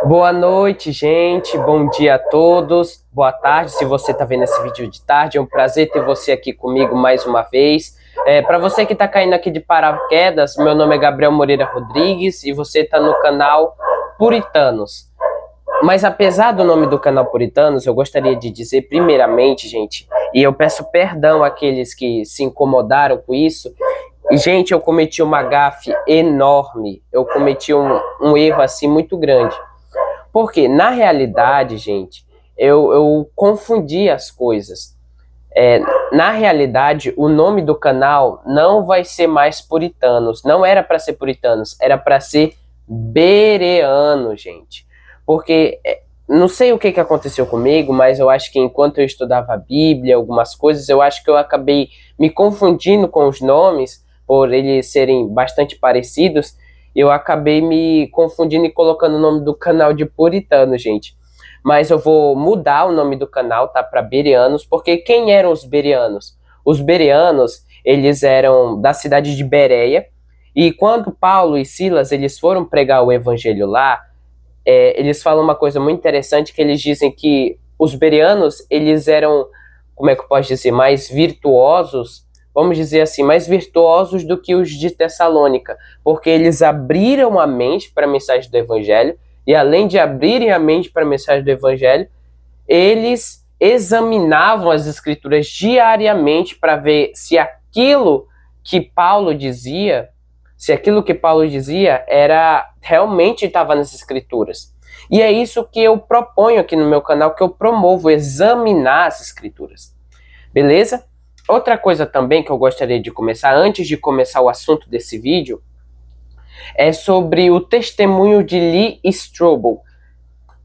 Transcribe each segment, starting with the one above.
Boa noite, gente. Bom dia a todos. Boa tarde, se você está vendo esse vídeo de tarde. É um prazer ter você aqui comigo mais uma vez. Para você que está caindo aqui de paraquedas, meu nome é Gabriel Moreira Rodrigues e você está no canal Puritanos. Mas apesar do nome do canal Puritanos, eu gostaria de dizer primeiramente, gente, e eu peço perdão àqueles que se incomodaram com isso. E, gente, eu cometi uma gafe enorme. Eu cometi um erro assim muito grande. Porque, na realidade, gente, eu confundi as coisas. Na realidade, o nome do canal não vai ser mais Puritanos. Não era para ser Puritanos, era para ser Bereano, gente. Porque não sei o que aconteceu comigo, mas eu acho que enquanto eu estudava a Bíblia, algumas coisas, eu acho que eu acabei me confundindo com os nomes, por eles serem bastante parecidos. Eu acabei me confundindo e colocando o nome do canal de Puritano, gente. Mas eu vou mudar o nome do canal, tá, para Bereanos, porque quem eram os Bereanos? Os Bereanos, eles eram da cidade de Bereia, e quando Paulo e Silas, eles foram pregar o evangelho lá, eles falam uma coisa muito interessante, que eles dizem que os bereanos, eles eram, como é que eu posso dizer, mais virtuosos, vamos dizer assim, mais virtuosos do que os de Tessalônica, porque eles abriram a mente para a mensagem do evangelho, e além de abrirem a mente para a mensagem do evangelho, eles examinavam as escrituras diariamente para ver se aquilo que Paulo dizia, era realmente estava nas escrituras. E é isso que eu proponho aqui no meu canal, que eu promovo, examinar as escrituras. Beleza? Outra coisa também que eu gostaria de começar, antes de começar o assunto desse vídeo, é sobre o testemunho de Lee Strobel. O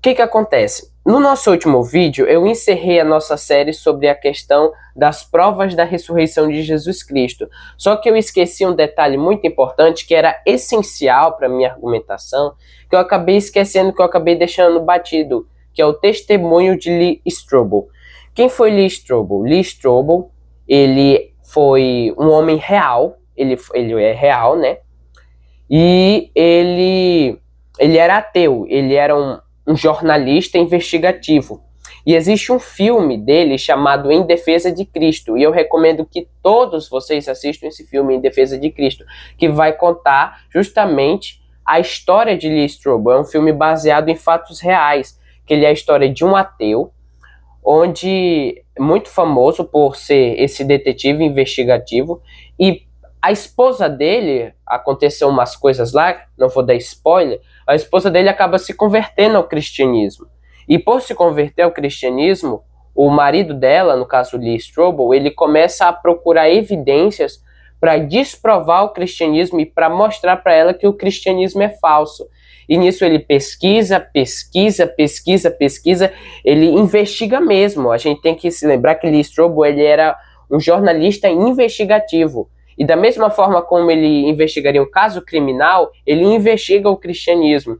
que acontece? No nosso último vídeo, eu encerrei a nossa série sobre a questão das provas da ressurreição de Jesus Cristo. Só que eu esqueci um detalhe muito importante, que era essencial para a minha argumentação, que eu acabei esquecendo, que eu acabei deixando batido, que é o testemunho de Lee Strobel. Quem foi Lee Strobel? Lee Strobel, ele foi um homem real, ele é real, né? E ele era ateu, ele era um jornalista investigativo. E existe um filme dele chamado Em Defesa de Cristo, e eu recomendo que todos vocês assistam esse filme Em Defesa de Cristo, que vai contar justamente a história de Lee Strobel. É um filme baseado em fatos reais, que ele é a história de um ateu, onde muito famoso por ser esse detetive investigativo, e a esposa dele, aconteceu umas coisas lá, não vou dar spoiler, a esposa dele acaba se convertendo ao cristianismo. E por se converter ao cristianismo, o marido dela, no caso Lee Strobel, ele começa a procurar evidências para desprovar o cristianismo e para mostrar para ela que o cristianismo é falso. E nisso ele pesquisa, ele investiga mesmo. A gente tem que se lembrar que Lee Strobel, ele era um jornalista investigativo. E da mesma forma como ele investigaria um caso criminal, ele investiga o cristianismo.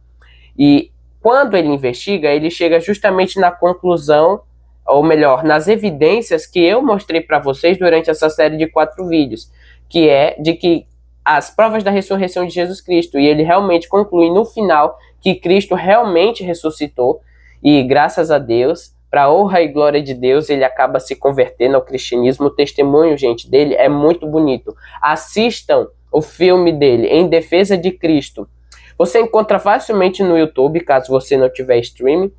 E quando ele investiga, ele chega justamente na conclusão, ou melhor, nas evidências que eu mostrei para vocês durante essa série de 4 vídeos, que é de que as provas da ressurreição de Jesus Cristo, e ele realmente conclui no final que Cristo realmente ressuscitou, e graças a Deus, para a honra e glória de Deus, ele acaba se convertendo ao cristianismo. O testemunho, gente, dele é muito bonito. Assistam o filme dele, Em Defesa de Cristo. Você encontra facilmente no YouTube, caso você não tiver streaming.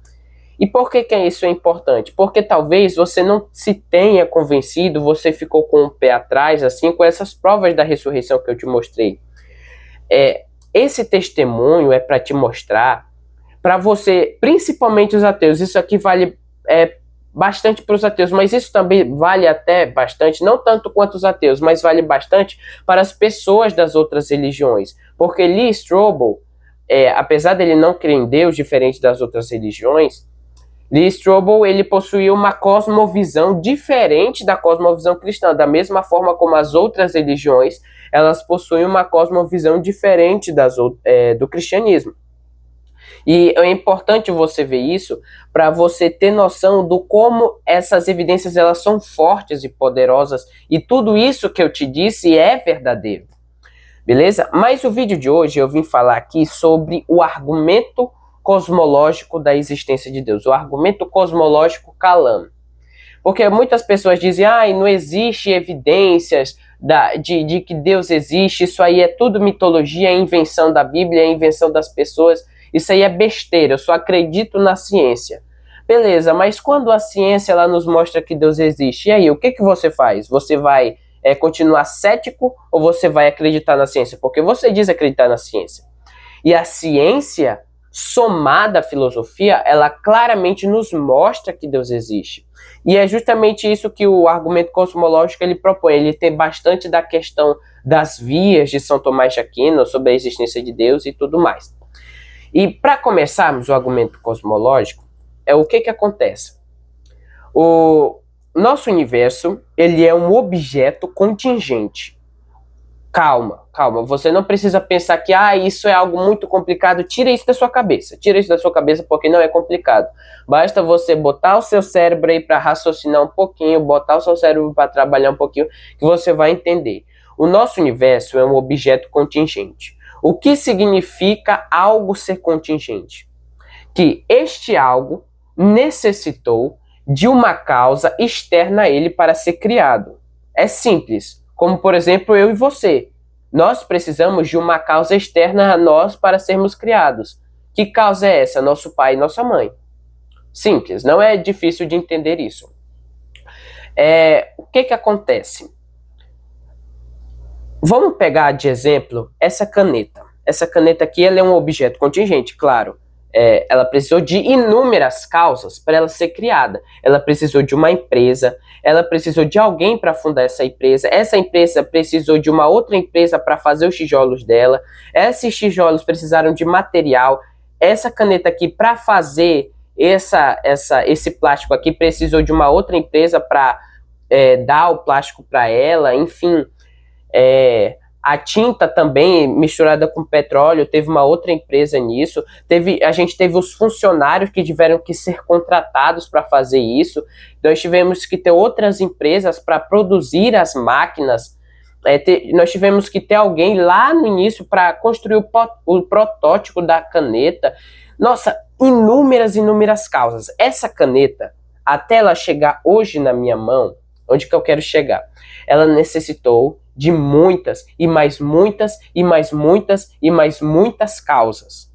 E por que isso é importante? Porque talvez você não se tenha convencido, você ficou com o pé atrás, assim, com essas provas da ressurreição que eu te mostrei. Esse testemunho é para te mostrar, para você, principalmente os ateus, isso aqui vale bastante para os ateus, mas isso também vale até bastante, não tanto quanto os ateus, mas vale bastante para as pessoas das outras religiões, porque Lee Strobel, apesar dele não crer em Deus, diferente das outras religiões, Lee Strobel, ele possuía uma cosmovisão diferente da cosmovisão cristã, da mesma forma como as outras religiões, elas possuem uma cosmovisão diferente do cristianismo. E é importante você ver isso para você ter noção do como essas evidências elas são fortes e poderosas, e tudo isso que eu te disse é verdadeiro. Beleza? Mas o vídeo de hoje eu vim falar aqui sobre o argumento cosmológico da existência de Deus, o argumento cosmológico Kalam. Porque muitas pessoas dizem, não existe evidências de que Deus existe, isso aí é tudo mitologia, é invenção da Bíblia, é invenção das pessoas, isso aí é besteira, eu só acredito na ciência. Beleza, mas quando a ciência ela nos mostra que Deus existe, e aí, o que você faz? Você vai continuar cético ou você vai acreditar na ciência? Porque você diz acreditar na ciência. E a ciência, somada à filosofia, ela claramente nos mostra que Deus existe. E é justamente isso que o argumento cosmológico ele propõe. Ele tem bastante da questão das vias de São Tomás de Aquino sobre a existência de Deus e tudo mais. E para começarmos o argumento cosmológico, o que acontece? O nosso universo ele é um objeto contingente. Calma, você não precisa pensar que isso é algo muito complicado, tira isso da sua cabeça porque não é complicado. Basta você botar o seu cérebro aí para raciocinar um pouquinho, botar o seu cérebro para trabalhar um pouquinho, que você vai entender. O nosso universo é um objeto contingente. O que significa algo ser contingente? Que este algo necessitou de uma causa externa a ele para ser criado. É simples. Como, por exemplo, eu e você. Nós precisamos de uma causa externa a nós para sermos criados. Que causa é essa? Nosso pai e nossa mãe. Simples, não é difícil de entender isso. O que acontece? Vamos pegar de exemplo essa caneta. Essa caneta aqui ela é um objeto contingente, claro. Ela precisou de inúmeras causas para ela ser criada. Ela precisou de uma empresa, ela precisou de alguém para fundar essa empresa precisou de uma outra empresa para fazer os tijolos dela, esses tijolos precisaram de material, essa caneta aqui para fazer esse plástico aqui precisou de uma outra empresa para dar o plástico para ela, enfim. A tinta também misturada com petróleo, teve uma outra empresa nisso, a gente teve os funcionários que tiveram que ser contratados para fazer isso, nós tivemos que ter outras empresas para produzir as máquinas, nós tivemos que ter alguém lá no início para construir o protótipo da caneta. Nossa, inúmeras causas. Essa caneta, até ela chegar hoje na minha mão, onde que eu quero chegar? Ela necessitou de muitas e mais muitas e mais muitas e mais muitas causas.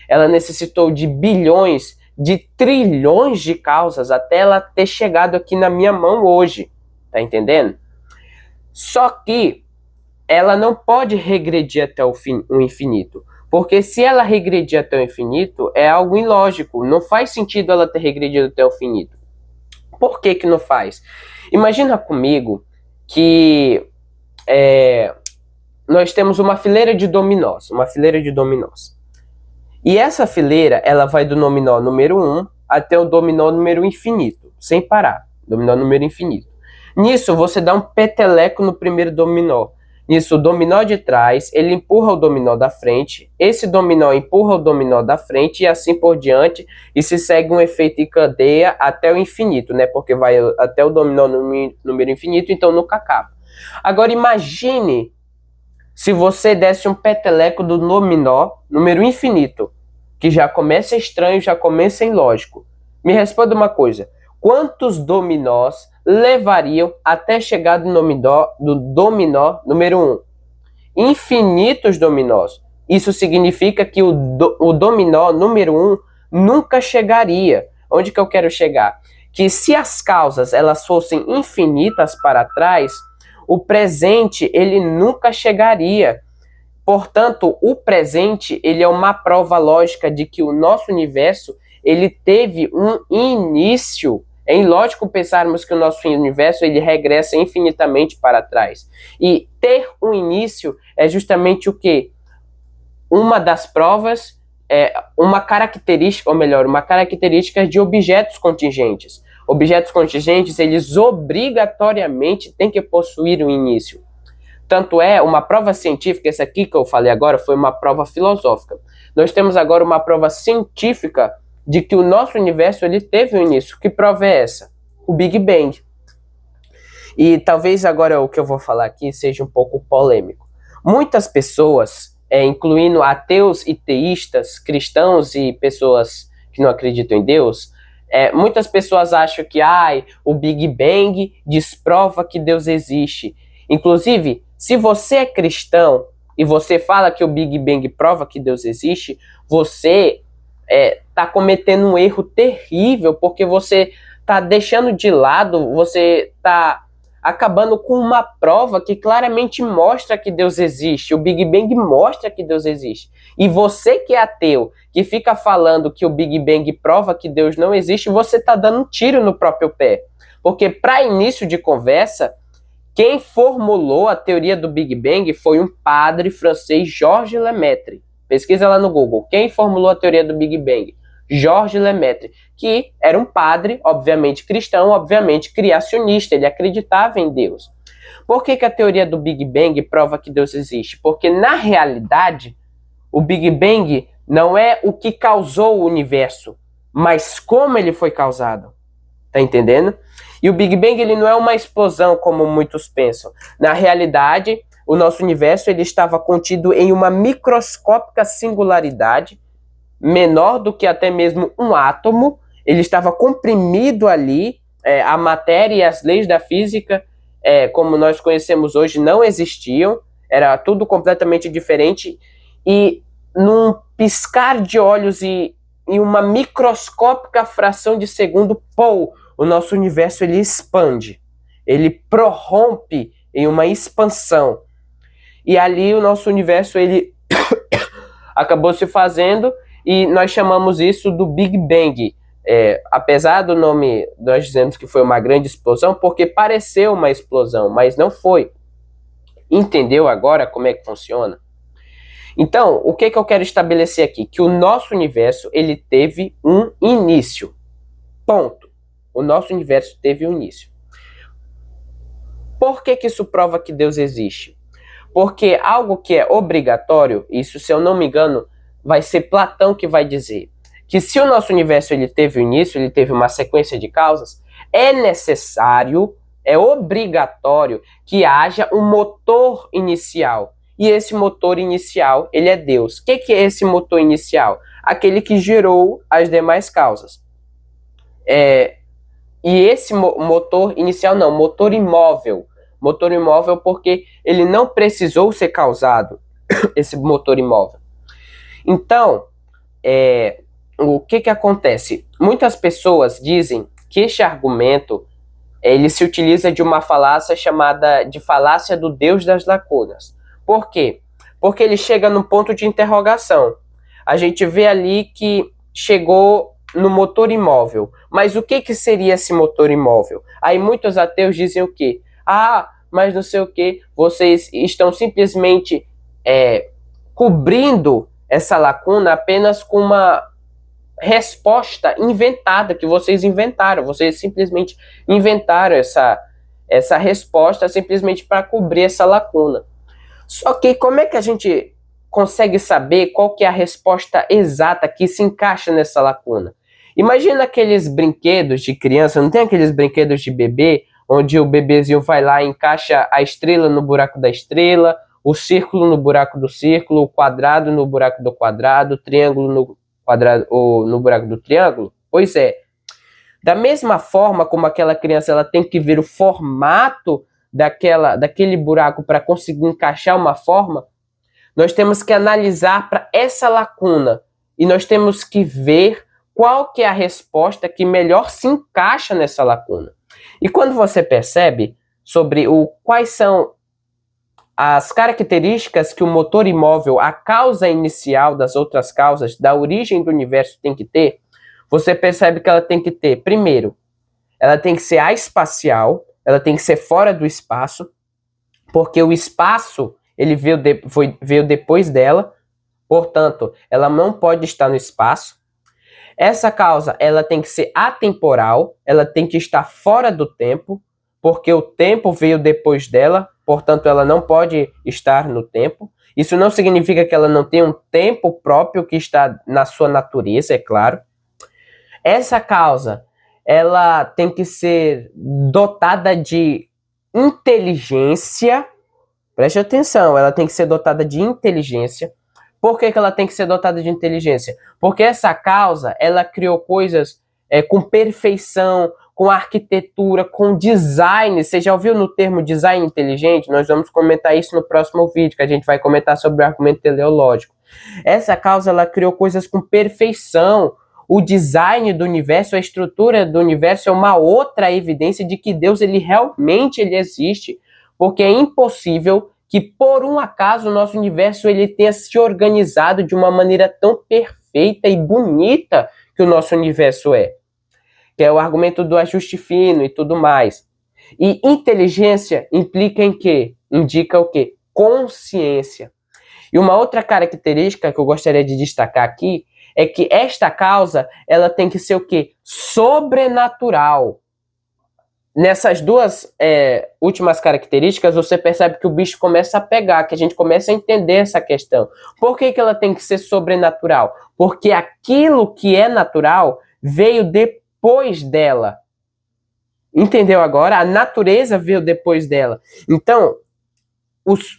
Ela necessitou de bilhões, de trilhões de causas até ela ter chegado aqui na minha mão hoje. Tá entendendo? Só que ela não pode regredir até o infinito. Porque se ela regredir até o infinito, é algo ilógico. Não faz sentido ela ter regredido até o infinito. Por que não faz? Imagina comigo que nós temos uma fileira de dominós, E essa fileira, ela vai do dominó número 1 até o dominó número infinito, sem parar, dominó número infinito. Nisso, você dá um peteleco no primeiro dominó. Nisso, o dominó de trás, ele empurra o dominó da frente, esse dominó empurra o dominó da frente e assim por diante, e se segue um efeito em cadeia até o infinito, né? Porque vai até o dominó número infinito, então nunca acaba. Agora imagine se você desse um peteleco do dominó número infinito, que já começa estranho, já começa ilógico. Me responda uma coisa, quantos dominós levariam até chegar do dominó número 1? Infinitos dominós. Isso significa que o dominó número 1 nunca chegaria. Onde que eu quero chegar? Que se as causas elas fossem infinitas para trás, o presente ele nunca chegaria. Portanto, o presente ele é uma prova lógica de que o nosso universo ele teve um início. É ilógico pensarmos que o nosso universo ele regressa infinitamente para trás. E ter um início é justamente o quê? Uma das provas, uma característica, ou melhor, uma característica de objetos contingentes. Objetos contingentes, eles obrigatoriamente têm que possuir um início. Tanto é, uma prova científica, essa aqui que eu falei agora, foi uma prova filosófica. Nós temos agora uma prova científica de que o nosso universo ele teve um início. Que prova é essa? O Big Bang. E talvez agora o que eu vou falar aqui seja um pouco polêmico. Muitas pessoas incluindo ateus e teístas, cristãos e pessoas que não acreditam em Deus, muitas pessoas acham que o Big Bang desprova que Deus existe. Inclusive, se você é cristão e você fala que o Big Bang prova que Deus existe, você está cometendo um erro terrível, porque você está deixando de lado, você está acabando com uma prova que claramente mostra que Deus existe. O Big Bang mostra que Deus existe. E você que é ateu, que fica falando que o Big Bang prova que Deus não existe, você está dando um tiro no próprio pé. Porque, para início de conversa, quem formulou a teoria do Big Bang foi um padre francês, Georges Lemaitre. Pesquisa lá no Google. Quem formulou a teoria do Big Bang? Georges Lemaitre, que era um padre, obviamente cristão, obviamente criacionista, ele acreditava em Deus. Por que a teoria do Big Bang prova que Deus existe? Porque, na realidade, o Big Bang não é o que causou o universo, mas como ele foi causado. Tá entendendo? E o Big Bang ele não é uma explosão como muitos pensam. Na realidade, o nosso universo ele estava contido em uma microscópica singularidade, menor do que até mesmo um átomo. Ele estava comprimido ali, a matéria e as leis da física, como nós conhecemos hoje, não existiam. Era tudo completamente diferente. E num piscar de olhos e em uma microscópica fração de segundo, o nosso universo ele expande, ele prorrompe em uma expansão. E ali o nosso universo ele acabou se fazendo e nós chamamos isso do Big Bang. Apesar do nome, nós dizemos que foi uma grande explosão porque pareceu uma explosão, mas não foi. Entendeu agora como é que funciona? Então, o que eu quero estabelecer aqui? Que o nosso universo ele teve um início. Ponto. O nosso universo teve um início. Por que isso prova que Deus existe? Porque algo que é obrigatório, isso se eu não me engano, vai ser Platão que vai dizer, que se o nosso universo ele teve um início, ele teve uma sequência de causas, é necessário, é obrigatório que haja um motor inicial. E esse motor inicial, ele é Deus. O que é esse motor inicial? Aquele que gerou as demais causas. E esse motor inicial não, motor imóvel. Motor imóvel porque ele não precisou ser causado, esse motor imóvel. Então, o que acontece? Muitas pessoas dizem que este argumento ele se utiliza de uma falácia chamada de falácia do Deus das lacunas. Por quê? Porque ele chega no ponto de interrogação. A gente vê ali que chegou no motor imóvel. Mas o que seria esse motor imóvel? Aí muitos ateus dizem o quê? Mas não sei o quê. Vocês estão simplesmente cobrindo essa lacuna apenas com uma resposta inventada, que vocês inventaram. Vocês simplesmente inventaram essa resposta simplesmente para cobrir essa lacuna. Só que como é que a gente consegue saber qual que é a resposta exata que se encaixa nessa lacuna? Imagina aqueles brinquedos de criança, não tem aqueles brinquedos de bebê, onde o bebezinho vai lá e encaixa a estrela no buraco da estrela, o círculo no buraco do círculo, o quadrado no buraco do quadrado, o triângulo no quadrado ou no buraco do triângulo? Pois é. Da mesma forma como aquela criança ela tem que ver o formato daquele buraco para conseguir encaixar uma forma, nós temos que analisar para essa lacuna e nós temos que ver qual que é a resposta que melhor se encaixa nessa lacuna. E quando você percebe sobre quais são as características que o motor imóvel, a causa inicial das outras causas, da origem do universo tem que ter, você percebe que ela tem que ter, primeiro, ela tem que ser espacial, ela tem que ser fora do espaço, porque o espaço ele veio depois dela, portanto, ela não pode estar no espaço. Essa causa ela tem que ser atemporal, ela tem que estar fora do tempo, porque o tempo veio depois dela, portanto, ela não pode estar no tempo. Isso não significa que ela não tem um tempo próprio que está na sua natureza, é claro. Essa causa ela tem que ser dotada de inteligência. Preste atenção, ela tem que ser dotada de inteligência. Por que ela tem que ser dotada de inteligência? Porque essa causa, ela criou coisas com perfeição, com arquitetura, com design. Você já ouviu no termo design inteligente? Nós vamos comentar isso no próximo vídeo, que a gente vai comentar sobre o argumento teleológico. Essa causa, ela criou coisas com perfeição. O design do universo, a estrutura do universo é uma outra evidência de que Deus ele realmente existe, porque é impossível que por um acaso o nosso universo ele tenha se organizado de uma maneira tão perfeita e bonita que o nosso universo é. Que é o argumento do ajuste fino e tudo mais. E inteligência implica em quê? Indica o quê? Consciência. E uma outra característica que eu gostaria de destacar aqui é que esta causa, ela tem que ser o quê? Sobrenatural. Nessas duas últimas características, você percebe que o bicho começa a pegar, que a gente começa a entender essa questão. Por que ela tem que ser sobrenatural? Porque aquilo que é natural veio depois dela. Entendeu agora? A natureza veio depois dela. Então,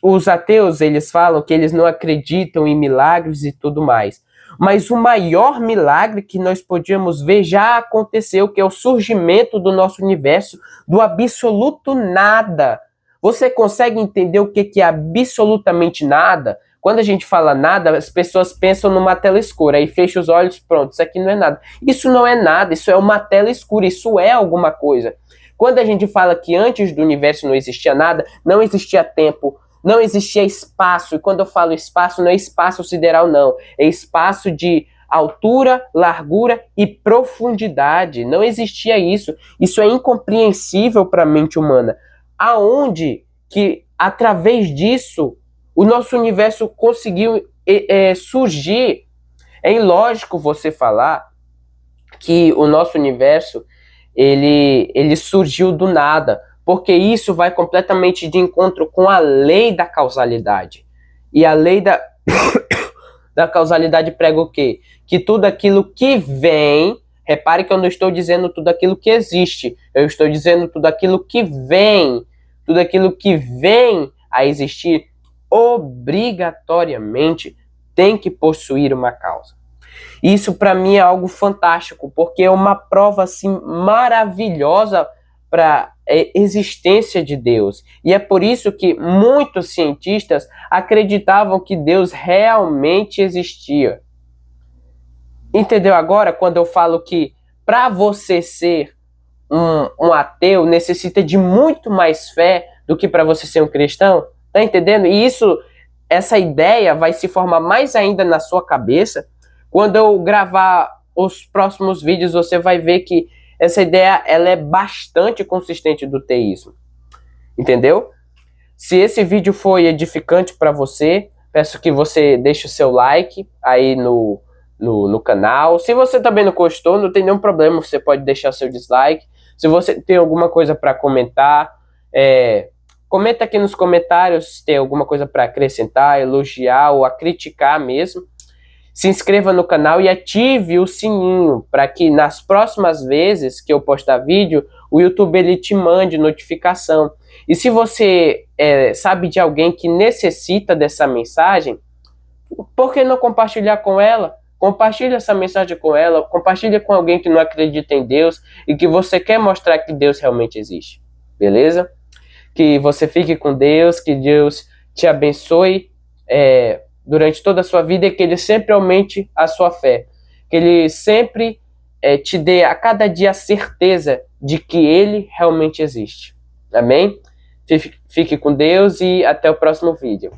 os ateus, eles falam que eles não acreditam em milagres e tudo mais. Mas o maior milagre que nós podíamos ver já aconteceu, que é o surgimento do nosso universo, do absoluto nada. Você consegue entender o que é absolutamente nada? Quando a gente fala nada, as pessoas pensam numa tela escura, aí fecha os olhos, pronto, isso aqui não é nada. Isso não é nada, isso é uma tela escura, isso é alguma coisa. Quando a gente fala que antes do universo não existia nada, não existia tempo, não existia espaço. E quando eu falo espaço, não é espaço sideral, não. É espaço de altura, largura e profundidade. Não existia isso. Isso é incompreensível para a mente humana. Aonde que, através disso, o nosso universo conseguiu surgir? É ilógico você falar que o nosso universo ele surgiu do nada, porque isso vai completamente de encontro com a lei da causalidade. E a lei da causalidade prega o quê? Que tudo aquilo que vem, repare que eu não estou dizendo tudo aquilo que existe, eu estou dizendo tudo aquilo que vem a existir, obrigatoriamente tem que possuir uma causa. Isso para mim é algo fantástico, porque é uma prova assim maravilhosa para a existência de Deus. E é por isso que muitos cientistas acreditavam que Deus realmente existia. Entendeu agora quando eu falo que para você ser um ateu necessita de muito mais fé do que para você ser um cristão? Tá entendendo? E essa ideia vai se formar mais ainda na sua cabeça. Quando eu gravar os próximos vídeos, você vai ver que essa ideia ela é bastante consistente do teísmo. Entendeu? Se esse vídeo foi edificante para você, peço que você deixe o seu like aí no canal. Se você também não gostou, não tem nenhum problema, você pode deixar seu dislike. Se você tem alguma coisa para comentar, comenta aqui nos comentários se tem alguma coisa para acrescentar, elogiar ou a criticar mesmo. Se inscreva no canal e ative o sininho para que nas próximas vezes que eu postar vídeo, o YouTube ele te mande notificação. E se você sabe de alguém que necessita dessa mensagem, por que não compartilhar com ela? Compartilhe essa mensagem com ela, compartilhe com alguém que não acredita em Deus e que você quer mostrar que Deus realmente existe. Beleza? Que você fique com Deus, que Deus te abençoe durante toda a sua vida e que Ele sempre aumente a sua fé. Que Ele sempre te dê a cada dia a certeza de que Ele realmente existe. Amém? Fique com Deus e até o próximo vídeo.